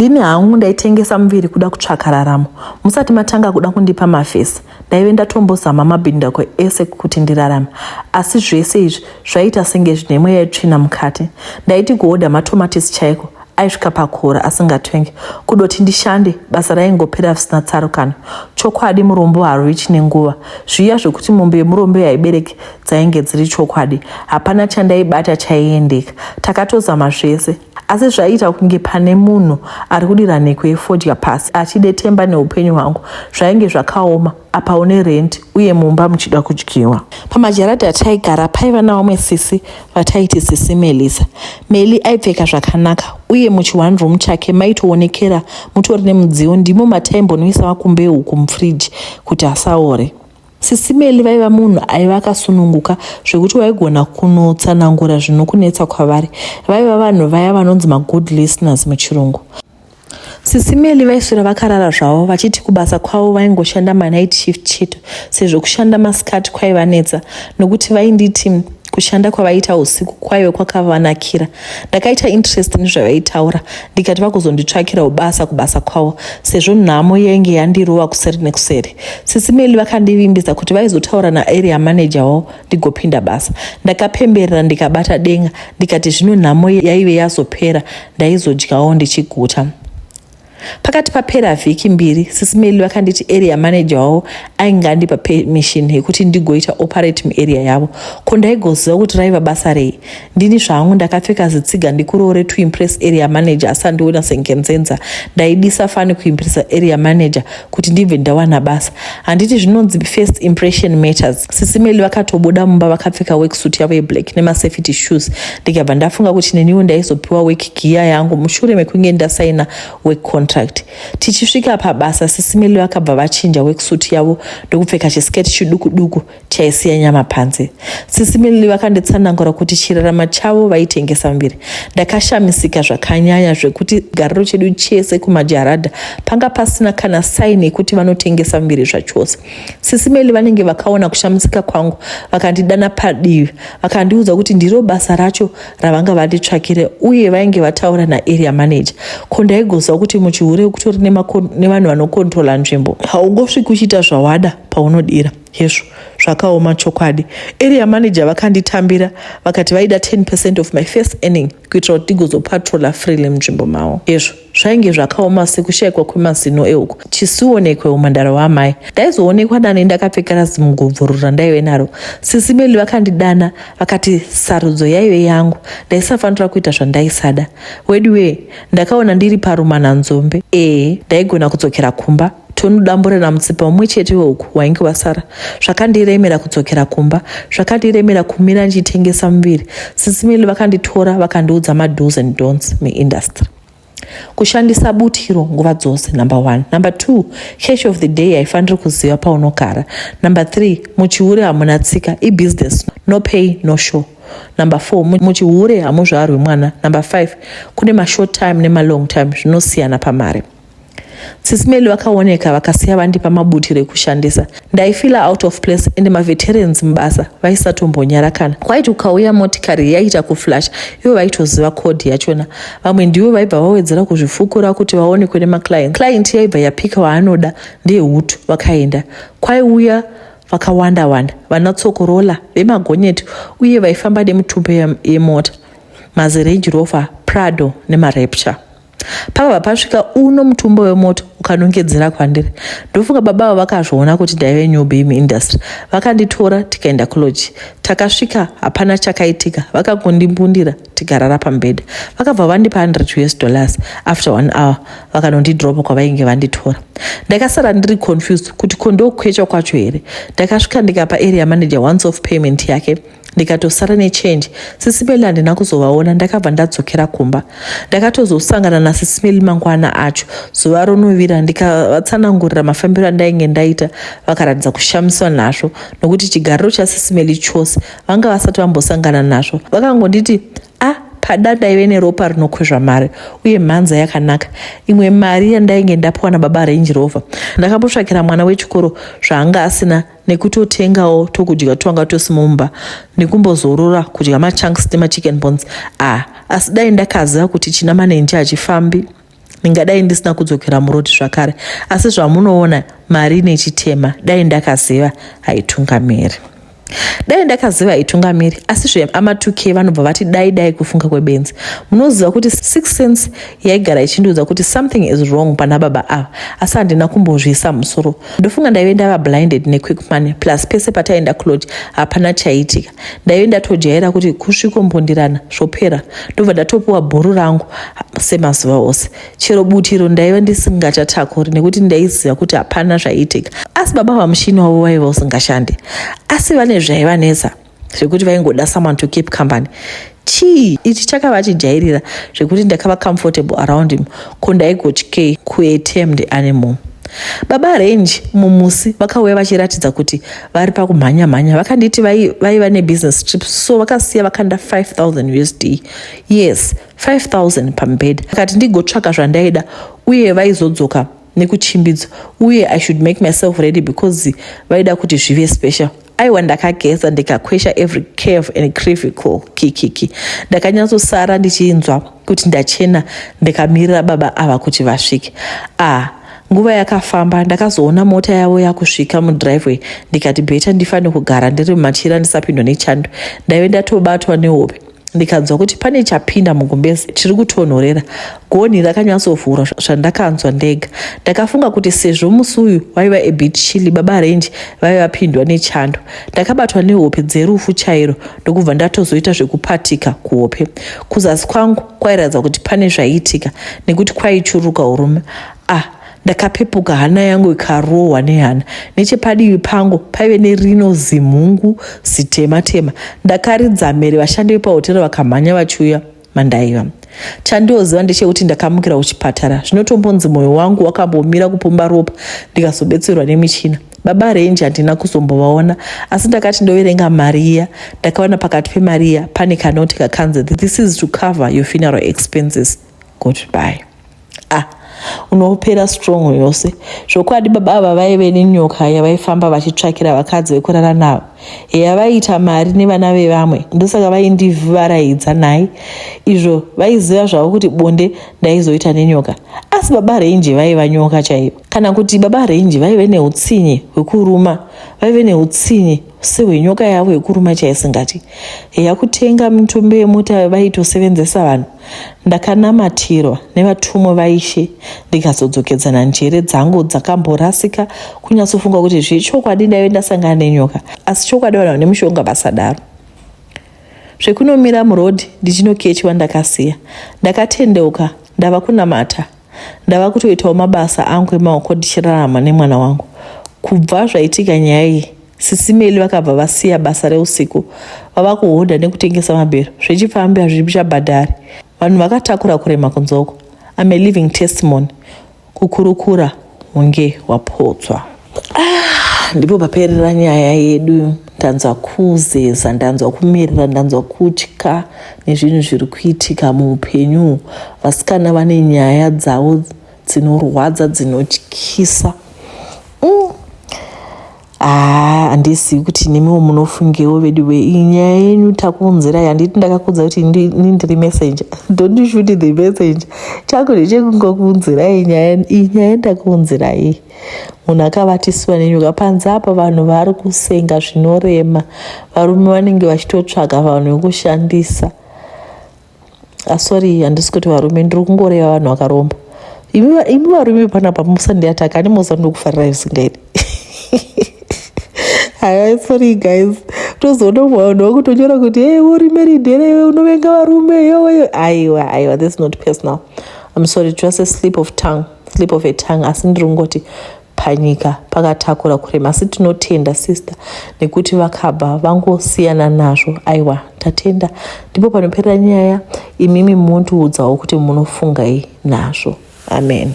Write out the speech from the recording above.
Ndini hangu ndaitengesa muviri kuda kutsvaka raramo. Musati matanga kuda kundipa mafesi, ndaive ndatombozama mabhindako ese kuti ndirarama. Asi zvese izvi zvaita senge zvine mweya tsvina mukati. Ndaiti kuhodha matomatisi chaiko, aisvika pakura asingatwengi. Kudoti ndishande, basa raingopera zvisina tsarukano. Chokwadi murombo haruichi nenguva. Zviya zvokuti mombe yemurombo haibereki dzainge dziri chokwadi. Hapana chandaibata chaiendeka. Takatozama zvese. Asi zvaita kunge pane munhu ari kudira nheko yefodya pasi achidetemba neupenyu hwangu. Zvainge zvakaoma apa une rent uye mumba muchida kudyiwa. Pamajaradha ataigara paiva navamwe sisi vataiti sisi Melisa. Meli aipfeka zvakanaka uye muchi1 room chake maitoonekera mutori nemudziyo, ndimo mataimbonoisa makumbe huku mufriji kuti asaore. Sisi Meli vaiva munhu aiva akasununguka zvekuti waigona kunotsanangura zvinokunetsa kwavari. Vaiva vanhu vaya vanonzi good listeners muchirungu. Sisi Meli vaiswera vakarara zvavo vachiti kubasa kwavo vaingoshanda night shift chete sezvo kushanda masikati kwaivanetsa, nokuti vainditi kushanda kwavaita usiku kwaive kwakavanakira. Ndakaita interest nezvavaitaura ndikati vakuzonditsvakira ubasa kubasa kwavo sezvo nhamo yainge yandirova kuseri nekuseri. Sisi Meli vakandivimbisa kuti vaizotaura naarea manager wavo ndigopinda basa. Ndakapemberera ndikabata denga ndikati zvino nhamo yaive yazopera, ndaizodyawo ndichiguta. Pakati papera vhiki mbiri, Sisi Meli vakanditi area manager wavo aingandipa permission yekuti ndigoita operate muarea yavo. Ko ndaigoziva kuti raiva basa rei. Ndini zvangu ndakapfeka zitsiga ndikurore to impress area manager asandiona sengenzenza. Ndaidisa fani kuimpressa area manager kuti ndibve ndawana basa. Handiti zvinonzi first impression matters. Sisi Meli vakatobuda mumba vakapfeka worksuit yavo yeblack nemasafety shoes. Ndikabva ndafunga kuti neniwo ndaizopiwa work gear yangu mushure mekunge ndasaina work contract. Tichisvika pabasa, Sisi Meli vakabva vachinja worksuit yavo ndokupfeka chisiketi chiduku chaisiya nyama panze. Sisi Meli vakanditsanangura kuti chirarama chavo vaitengesa muviri. Ndakashamisika zvakanyanya zvekuti gariro chedu chese kumajaradha panga pasina kana saini yekuti vanotengesa muviri zvachose. Sisi Meli vanenge vakaona kushamisika kwangu vakandidana padivi vakandiudza kuti ndiro basa racho ravanga vanditsvakire uye vainge vataura naarea manager. Ko ndaigoziva kuti muchihure kutori nevanhu vanokontrola nzvimbo. Haungosviki uchiita zvawada paunodira. Hezvo zvakaoma chokwadi. Area manager vakanditambira vakati vaida 10% of my first earning kuitira kuti ndigozopatrola freely munzvimbo mavo. Hezvo zvainge zvakaoma sekushayikwa kwemazino euku. Chisionekwe umhandara hwamai. Ndaizoonekwa dani ndakapfeka razimugobvuru randaive naro. Sisi Meli vakandidana vakati sarudzo yaive yangu. Ndaisafanira kuita zvandaisada. Wedwe ndakaona ndiri parumana nzombe. Ndaigona kudzokera kumba tonodamburira mutsipa umwe chete weuku wainge wasara. Zvakandiremera kudzokera kumba, zvakandiremera kumira ndichitengesa muviri. Sisi Meli vakanditora vakandiudza mado's and don'ts muindustry. Kushandisa butiro nguva dzose, number 1. Number 2, cash of the day haifaniri kuziva paunogara. Number 3, muchihure hamuna tsika, business, no pay no show. Number 4, muchihure hamuzvarwi mwana. Number 5, kune ma-short time nema-long time zvinosiyana pamari. Sisi Meli vakaoneka vakasiya vandipa mabutiro ekushandisa. Ndaifila out of place ende maveterans mubasa vaisatombonyarakana. Kwaiti ukauya motikari yaita kuflash, ivo vaitoziva code yachona. Vamwe ndivo vaibva vawedzera kuzvifukura kuti vaonekwe nemaclient. Client yaibva yapika waanoda ndiye hutu vakaenda. Kwaiuya vakawanda vanatsokorola vemagonyeti uye vaifamba nemutumbe yemota, mazirange rover, Prado nemarapture. Pava pasvika uno mutumbo wemoto ukanongedzera kwandiri. Ndofunga baba vakazviona kuti ndaive nyubi muindustry. Vakanditora tikaenda kuloji. Takasvika hapana chakaitika. Vakagondimbundira tikarara pambedha. Vakabva vandipa $100 after 1 hour. Vakanondidropa kwavainge vanditora. Ndakasara ndiri confused kuti kondokwecha kwacho here. Ndakasvika ndikapa area manager once off payment yake. Ndikatosara nechange. Sisi Meli handina kuzovaona. Ndakabva ndadzokera kumba. Ndakatozosangana naSisi Meli mangwana acho. Zuva ronovira ndikavatsanangurira mafambiro andainge ndaita. Vakaratidza kushamiswa nazvo nokuti chigariro chaSisi Meli chose vanga vasati vambosangana nazvo. Vakangonditi padanda ive neropa rinokwezva mari uye mhanza yakanaka. Imwe mari yandainge ndapiwa nababa Range Rover. Ndakambotsvakira mwana wechikoro zvaanga asina nekutotengawo tokudya twanga tosimumba nekumbozorora kudya machunks nemachicken bones. Asi dai ndakaziva kuti china manenje achifambi ndingadai ndisina kudzokera murodhi zvakare, asi zvamunoona mari nechitema dai ndakaziva haitungamiri. Dai ndakaziva haitungamiri, asi zveama2K vanobva vati dai kufunga kwebenzi. Munoziva kuti 6 cents yaigara ichindiudza kuti something is wrong pana baba ava, asi handina kumbozviisa musoro. Ndofunga ndaive ndava blinded nequick money, plus pese pataienda kulodge hapana chaitika. Ndaive ndatojaira kuti kusvikombondirana zvopera, ndobva ndatopiwa bhuru rangu semazuva ose. Chero butiro ndaiva ndisingachatakuri nekuti ndaiziva kuti hapana zvaitika. Asi baba vamushini wavo waiva usingashande, asi vane zvaivanetsa zvekuti vaingoda someone to keep company. Ichi chakava chijairira zvekuti ndakava comfortable around him, ko ndaigotyei kuATM animal. Baba Range mumusi vakauya vachiratidza kuti vari pakumhanya-mhanya. Vakanditi vaiva nebusiness trip, so vakasiya vakanda 5,000 USD. Yes, 5,000 pambed. Vakati ndigotsvaka zvandaida uye vaizodzoka nekuchimbidzo, uye I should make myself ready because vaida kuti zvive special. Aiwa ndakageza ndikakwesha every curve and crevicle kikiki. Ndakanyatsosara ndichinzwa kuti ndachena ndikamirira baba ava kuti vasvike. Nguva yakafamba ndakazoona mota yavo yakusvika mudriveway. Ndikati beta ndifane kugara ndiri mumachira ndisapindwa nechando. Ndaive ndatobatwa nehope ndikanzwa kuti pane chapinda mugumbezi chiri kutonhorera. Gonhi rakanyatsovhurwa zvandakanzwa ndega. Ndakafunga kuti sezvo musi uyu waiva a bit chilly, baba Range vaiva vapindwa nechando. Ndakabatwa nehope dzerufu chairo ndokubva ndatozoita zvekupatika kuhope. Kuzasi kwangu kwairatidza kuti pane zvaiitika nekuti kwaichuruka urume. Ndakapepuka, hana yangu ikarohwa nehana. Nechepadivi pangu paive nerino zimhungu zitema-tema. Ndakaridza mhere vashandi vepahotera vakamhanya vachiuya mandaiva. Chandioziva ndechekuti ndakamukira kuchipatara. Zvinotombonzi mwoyo wangu wakambomira kupomba ropa ndikazobetserwa nemichina. Baba Range handina kuzombovaona, asi ndakati ndoverenga mari iya ndakaona pakati pemari iya pane kanoti kakanzi this is to cover your funeral expenses. Goodbye. Unopera strong yose. Zvokwadi baba ava vaive nenyoka yavaifamba vachitsvakira vakadzi vekurara navo. Yavaita mari nevana vevamwe, ndosaka vaindivaraidza naye. Izvo vaiziva zvavo kuti bonde ndaizoita nenyoka. Asi baba Range vaiva nyoka chaivo. Kana kuti baba Range vaive neutsinye hwekuruma, vaive neutsinye sehwenyoka yavo yekuruma chaisingati. Kutenga mitombo yemota vaitosevenzesa vanhu. Ndakanamatirwa nevatumwa vaishe ndikazodzokedzana njere dzangu dzakamborasika, kunyatsofunga kuti zvechokwadi ndaive ndasangana nenyoka, asi chokwadi vanhu vane mushonga basadaro. Zvekunomira murodhi ndichinokechwa ndakasiya. Ndakatendeuka, ndava kunamata, ndava kutoitawo mabasa angu emaoko ndichirarama nemwana wangu. Kubva zvaitika nyaya iyi, sisimeli vakabva vasiya basa reusiku, vava kuhodha nekutengesa mabhero. Zvechifambi hazvichabhadhari. Vanhu vakatakura kurema kunzoko. I'm a living testimony. Kukurukura hunge wapotswa. Ndipo paperera nyaya yedu. Ndanzwa kuzeza, ndanzwa kumirira, ndanzwa kutya nezvinhu zviri kuitika muupenyu. Vasikana vane nyaya dzavo dzinorwadza, dzinotyisa. Handizivi kuti nemiwo munofungewo vedu iyi nyaya yenyu takuunzirai. Handiti ndakakudza kuti ndiri messenger. Don't shoot the messenger. Changu ndechekungokuunzirai iyi nyaya ndakuunzirai. Munhu akavatisiwa nenyoka. Panze apa vanhu vari kusenga zvinorema. Varume vanenge vachitotsvaga vanhu vekushandisa. Sorry, handisi kuti varume, ndiri kungoreva vanhu vakaromba. Imi varume panapa musandiataka, ani musandokufarira isingaidi. Sorry guys. Tozonomwa vanhu vakutonyora kuti uri married here, unovenga varume. Aiwa, this is not personal. I'm sorry, just a slip of a tongue. Asi ndiri kungoti panyika pakatakura kurema, asi tinotenda sister nekuti vakabva vangosiyana nazvo. Aiwa, tatenda. Ndipo panoperera nyaya. Imimi mundiudzawo kuti munofungai nazvo. Amen.